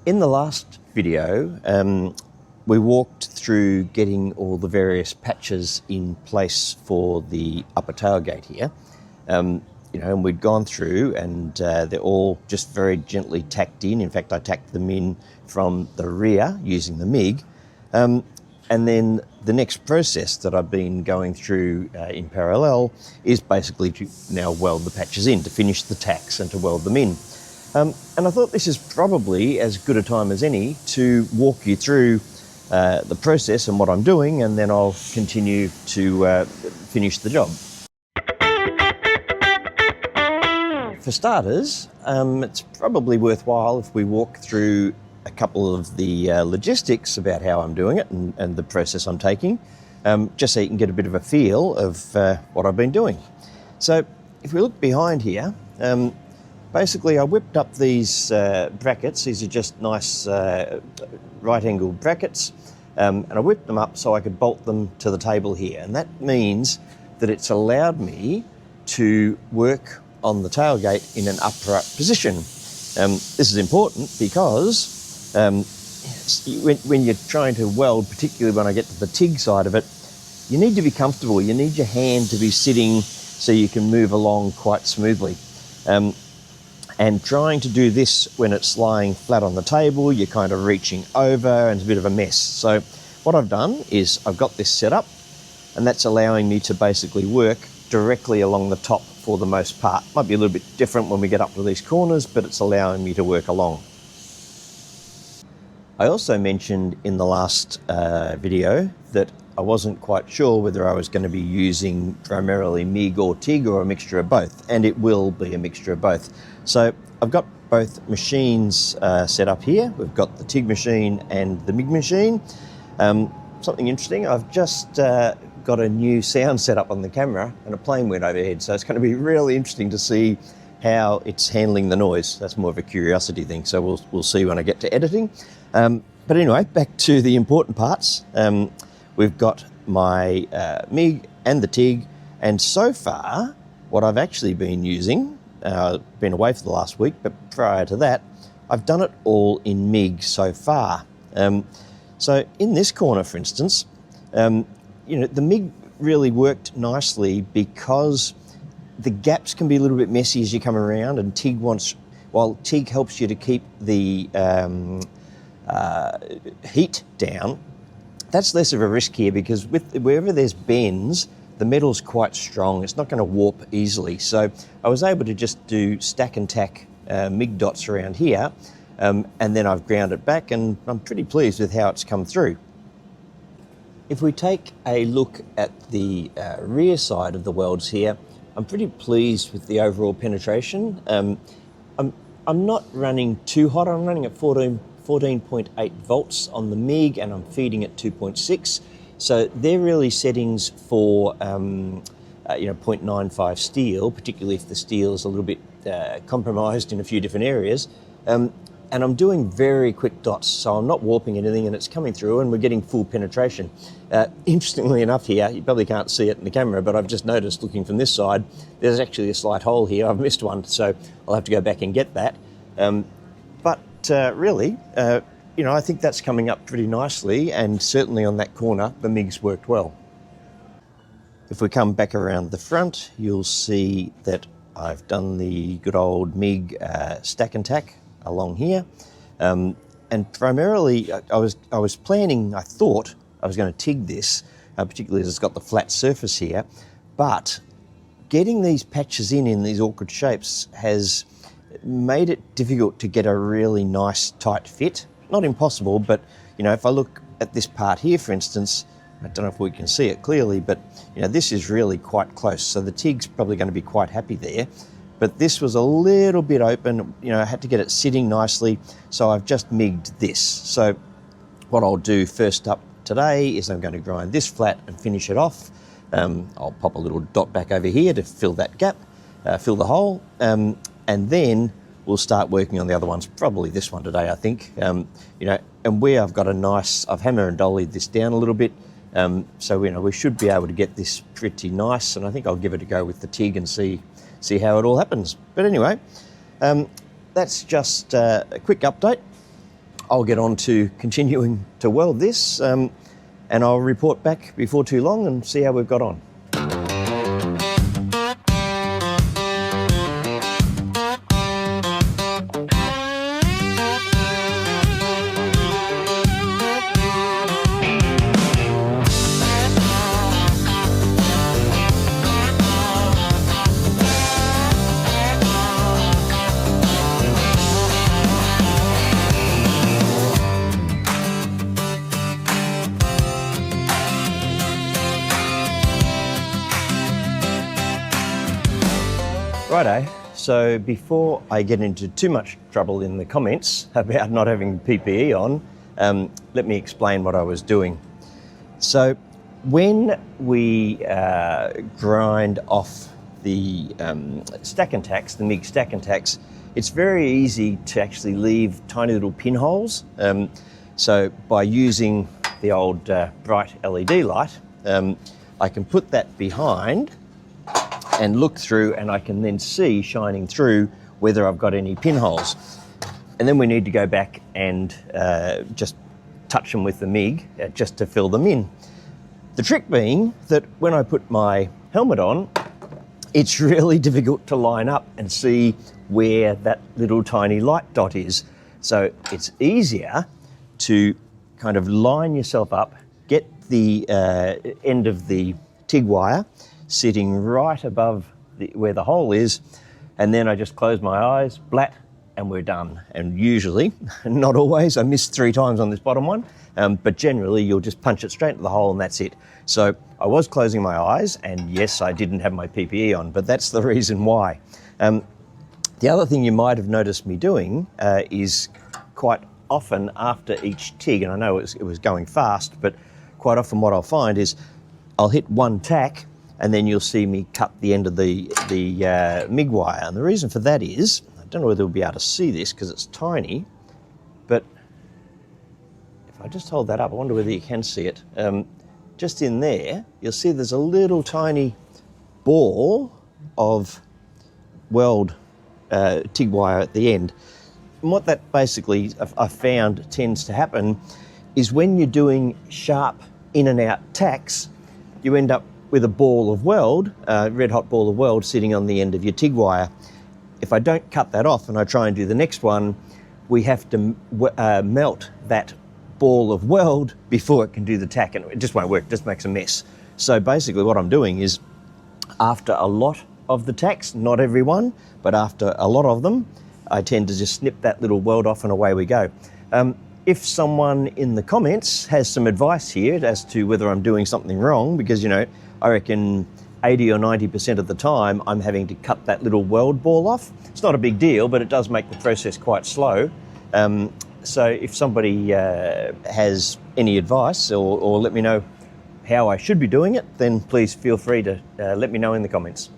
In the last video, we walked through getting all the various patches in place for the upper tailgate here. And we'd gone through and they're all just very gently tacked in. In fact, I tacked them in from the rear using the MIG. And then the next process that I've been going through in parallel is basically to now weld the patches in, to finish the tacks and to weld them in. And I thought this is probably as good a time as any to walk you through the process and what I'm doing, and then I'll continue to finish the job. For starters, it's probably worthwhile if we walk through a couple of the logistics about how I'm doing it and the process I'm taking, just so you can get a bit of a feel of what I've been doing. So if we look behind here, basically I whipped up these brackets. These are just nice right-angled brackets, and I whipped them up so I could bolt them to the table here. And that means that it's allowed me to work on the tailgate in an upright position. This is important because when you're trying to weld, particularly when I get to the TIG side of it, you need to be comfortable. You need your hand to be sitting so you can move along quite smoothly. And trying to do this when it's lying flat on the table, you're kind of reaching over and it's a bit of a mess. So what I've done is I've got this set up, and that's allowing me to basically work directly along the top for the most part. Might be a little bit different when we get up to these corners, but it's allowing me to work along. I also mentioned in the last video that I wasn't quite sure whether I was going to be using primarily MIG or TIG or a mixture of both, and it will be a mixture of both. So I've got both machines set up here. We've got the TIG machine and the MIG machine. Something interesting, I've just got a new sound set up on the camera and a plane went overhead, so it's going to be really interesting to see how it's handling the noise. That's more of a curiosity thing, so we'll see when I get to editing. But anyway, back to the important parts. We've got my MIG and the TIG, and so far what I've actually been using, been away for the last week, but prior to that I've done it all in MIG so far. So in this corner, for instance, the MIG really worked nicely because the gaps can be a little bit messy as you come around, and while TIG helps you to keep the heat down, that's less of a risk here because wherever there's bends, the metal's quite strong. It's not going to warp easily. So I was able to just do stack and tack MIG dots around here, and then I've ground it back, and I'm pretty pleased with how it's come through. If we take a look at the rear side of the welds here, I'm pretty pleased with the overall penetration. I'm not running too hot. I'm running at 14.8 volts on the MIG, and I'm feeding at 2.6. So they're really settings for 0.95 steel, particularly if the steel is a little bit compromised in a few different areas. And I'm doing very quick dots, so I'm not warping anything, and it's coming through and we're getting full penetration. Interestingly enough here, you probably can't see it in the camera, but I've just noticed looking from this side, there's actually a slight hole here. I've missed one, so I'll have to go back and get that. Really, I think that's coming up pretty nicely, and certainly on that corner, the MIG's worked well. If we come back around the front, you'll see that I've done the good old MIG stack and tack along here, and primarily I was planning, I thought I was going to TIG this, particularly as it's got the flat surface here, but getting these patches in these awkward shapes has made it difficult to get a really nice tight fit. Not impossible, but if I look at this part here, for instance, I don't know if we can see it clearly, but this is really quite close, so the TIG's probably going to be quite happy there. But this was a little bit open, I had to get it sitting nicely, so I've just MIG'd this. So what I'll do first up today is I'm going to grind this flat and finish it off. I'll pop a little dot back over here to fill that gap, fill the hole, and then we'll start working on the other ones, probably this one today, I think. And where I've got I've hammer and dollied this down a little bit, so we should be able to get this pretty nice, and I think I'll give it a go with the TIG and see how it all happens. But anyway, that's just a quick update I'll get on to continuing to weld this, and I'll report back before too long and see how we've got on. Righto, so before I get into too much trouble in the comments about not having PPE on, let me explain what I was doing. So when we grind off the stack and tacks, the MIG stack and tacks, it's very easy to actually leave tiny little pinholes. So by using the old bright LED light, I can put that behind and look through, and I can then see shining through whether I've got any pinholes. And then we need to go back and just touch them with the MIG just to fill them in. The trick being that when I put my helmet on, it's really difficult to line up and see where that little tiny light dot is. So it's easier to kind of line yourself up, get the end of the TIG wire sitting right above where the hole is, and then I just close my eyes, blat, and we're done. And usually, not always, I missed 3 times on this bottom one, but generally you'll just punch it straight into the hole and that's it. So I was closing my eyes, and yes, I didn't have my PPE on, but that's the reason why. The other thing you might have noticed me doing is quite often after each TIG, and I know it was going fast, but quite often what I'll find is I'll hit one tack and then you'll see me cut the end of the MIG wire. And the reason for that is, I don't know whether we'll be able to see this because it's tiny, but if I just hold that up, I wonder whether you can see it. Just in there, you'll see there's a little tiny ball of weld TIG wire at the end. And what that basically I found tends to happen is when you're doing sharp in and out tacks, you end up with a ball of weld, red hot ball of weld sitting on the end of your TIG wire. If I don't cut that off and I try and do the next one, we have to melt that ball of weld before it can do the tack, and it just won't work, it just makes a mess. So basically what I'm doing is, after a lot of the tacks, not every one, but after a lot of them, I tend to just snip that little weld off and away we go. If someone in the comments has some advice here as to whether I'm doing something wrong, because, you know, I reckon 80 or 90% of the time I'm having to cut that little weld ball off. It's not a big deal, but it does make the process quite slow. So if somebody has any advice or let me know how I should be doing it, then please feel free to let me know in the comments.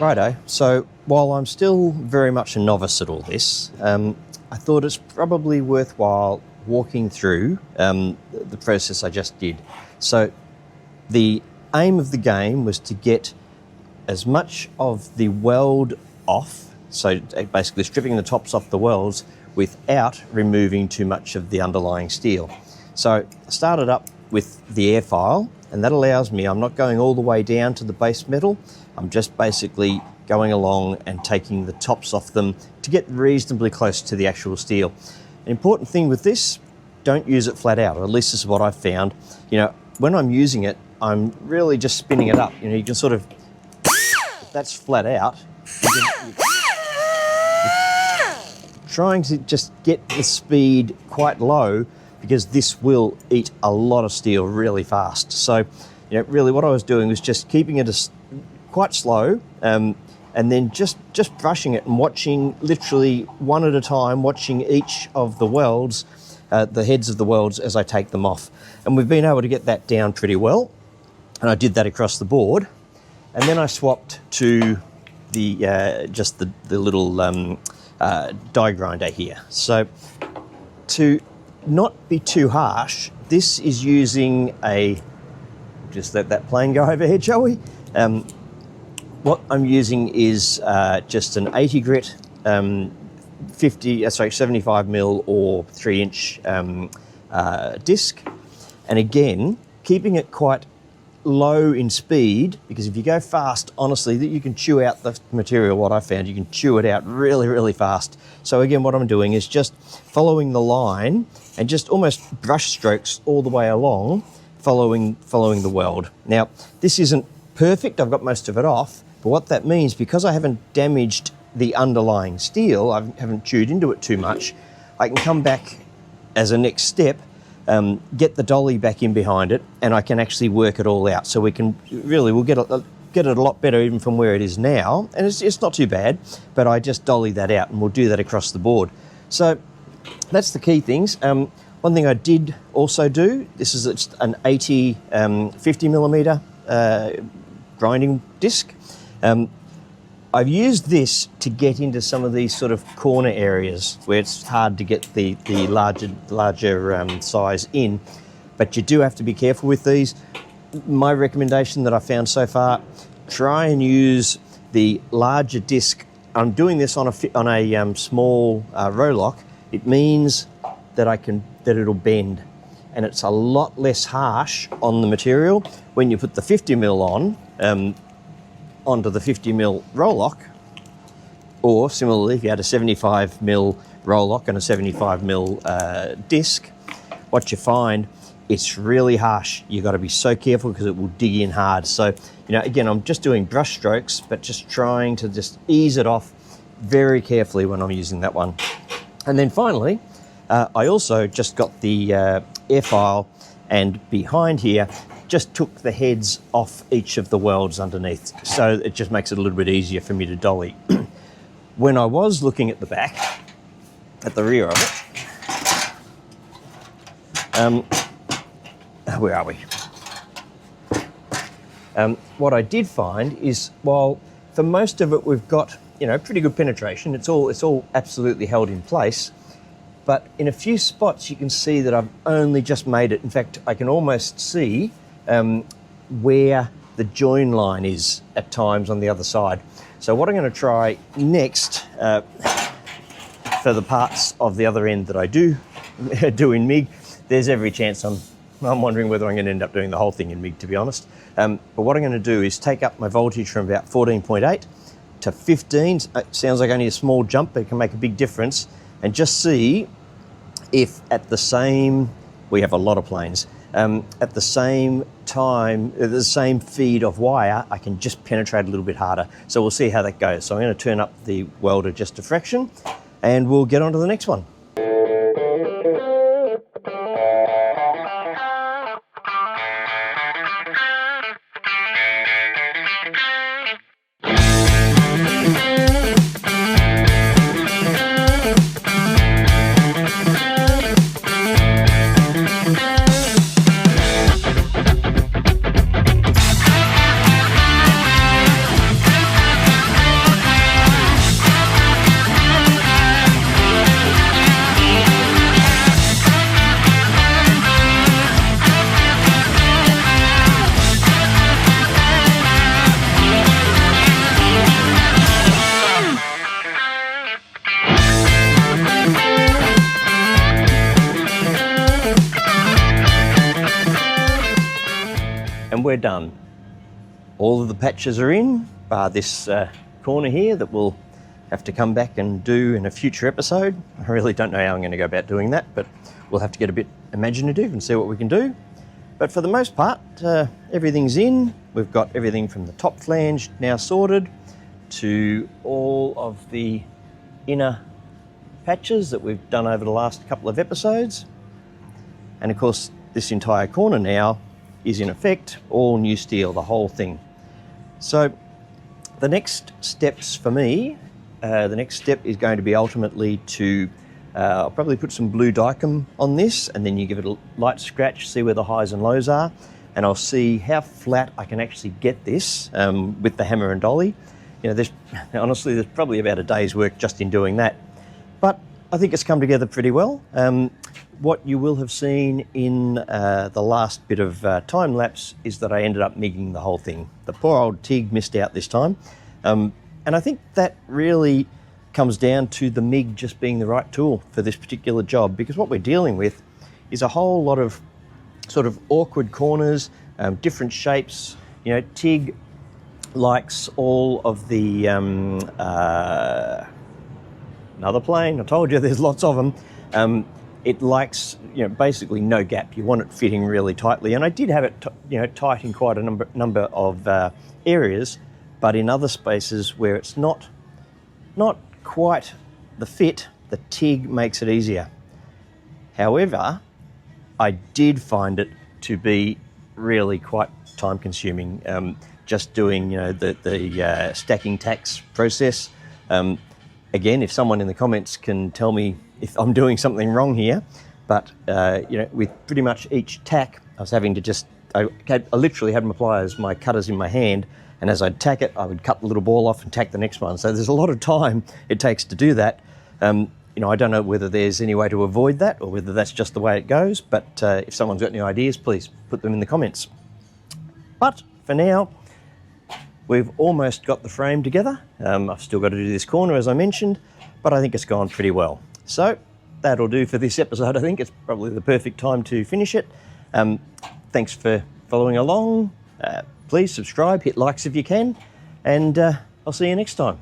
Righto, so while I'm still very much a novice at all this, I thought it's probably worthwhile walking through the process I just did. So the aim of the game was to get as much of the weld off, so basically stripping the tops off the welds without removing too much of the underlying steel. So I started up with the air file, and that allows me, I'm not going all the way down to the base metal, I'm just basically going along and taking the tops off them to get reasonably close to the actual steel. An important thing with this, don't use it flat out, or at least this is what I've found. You know, when I'm using it, I'm really just spinning it up. You know, you can sort of, if that's flat out, you're trying to just get the speed quite low, because this will eat a lot of steel really fast. So, you know, really what I was doing was just keeping it quite slow, and then just brushing it and watching, literally one at a time, watching each of the welds, the heads of the welds as I take them off. And we've been able to get that down pretty well. And I did that across the board. And then I swapped to the just the little die grinder here. So to not be too harsh, this is using just let that plane go overhead, shall we? What I'm using is just an 80 grit 75 mil or 3-inch disc. And again, keeping it quite low in speed, because if you go fast, honestly, that you can chew out the material. What I found, you can chew it out really, really fast. So again, what I'm doing is just following the line and just almost brush strokes all the way along, following the weld. Now, this isn't perfect, I've got most of it off, but what that means, because I haven't damaged the underlying steel, I haven't chewed into it too much, I can come back as a next step, get the dolly back in behind it, and I can actually work it all out. So we'll get it a lot better even from where it is now, and it's not too bad, but I just dolly that out, and we'll do that across the board. So that's the key things. One thing I did also do, this is just an 50 millimeter grinding disc. I've used this to get into some of these sort of corner areas where it's hard to get the larger size in, but you do have to be careful with these. My recommendation that I found so far, try and use the larger disc. I'm doing this on a small Roloc. It means that it'll bend, and it's a lot less harsh on the material. When you put the 50 mil on, onto the 50 mil Roloc, or similarly if you had a 75 mil Roloc and a 75 mil disc, what you find, it's really harsh. You've got to be so careful because it will dig in hard. So, you know, again, I'm just doing brush strokes, but just trying to just ease it off very carefully when I'm using that one. And then finally, I also just got the air file, and behind here just took the heads off each of the welds underneath, so it just makes it a little bit easier for me to dolly. When I was looking at the back, at the rear of it, where are we? What I did find is, while for most of it we've got, you know, pretty good penetration, it's all absolutely held in place, but in a few spots you can see that I've only just made it. In fact, I can almost see where the join line is at times on the other side. So what I'm going to try next, for the parts of the other end that I do in MIG, there's every chance I'm wondering whether I'm going to end up doing the whole thing in MIG, to be honest. But what I'm going to do is take up my voltage from about 14.8 to 15. It sounds like only a small jump, but it can make a big difference. And just see if at the same, we have a lot of planes, at the same time, the same feed of wire, I can just penetrate a little bit harder. So we'll see how that goes. So I'm going to turn up the welder just a fraction, and we'll get on to the next one. we're done. All of the patches are in, bar this corner here that we'll have to come back and do in a future episode. I really don't know how I'm going to go about doing that, but we'll have to get a bit imaginative and see what we can do. But for the most part, everything's in. We've got everything from the top flange now sorted to all of the inner patches that we've done over the last couple of episodes. And of course, this entire corner now is in effect all new steel, the whole thing. So the next steps for me, the next step is going to be ultimately to, I'll probably put some blue Dicom on this, and then you give it a light scratch, see where the highs and lows are, and I'll see how flat I can actually get this with the hammer and dolly. You know, honestly, there's probably about a day's work just in doing that. But I think it's come together pretty well. What you will have seen in the last bit of time lapse is that I ended up MIGging the whole thing. The poor old TIG missed out this time. And I think that really comes down to the MIG just being the right tool for this particular job, because what we're dealing with is a whole lot of sort of awkward corners, different shapes. You know, TIG likes all of the, another plane, I told you there's lots of them. It likes, you know, basically no gap. You want it fitting really tightly. And I did have it, tight in quite a number of areas, but in other spaces where it's not quite the fit, the TIG makes it easier. However, I did find it to be really quite time consuming, just doing, the stacking tacks process. Again, if someone in the comments can tell me if I'm doing something wrong here, but with pretty much each tack, I was having to I literally had my pliers, my cutters in my hand, and as I'd tack it, I would cut the little ball off and tack the next one. So there's a lot of time it takes to do that. I don't know whether there's any way to avoid that or whether that's just the way it goes, but if someone's got any ideas, please put them in the comments. But for now, we've almost got the frame together. I've still got to do this corner, as I mentioned, but I think it's gone pretty well. So that'll do for this episode. I think it's probably the perfect time to finish it. Thanks for following along. Please subscribe, hit likes if you can, and I'll see you next time.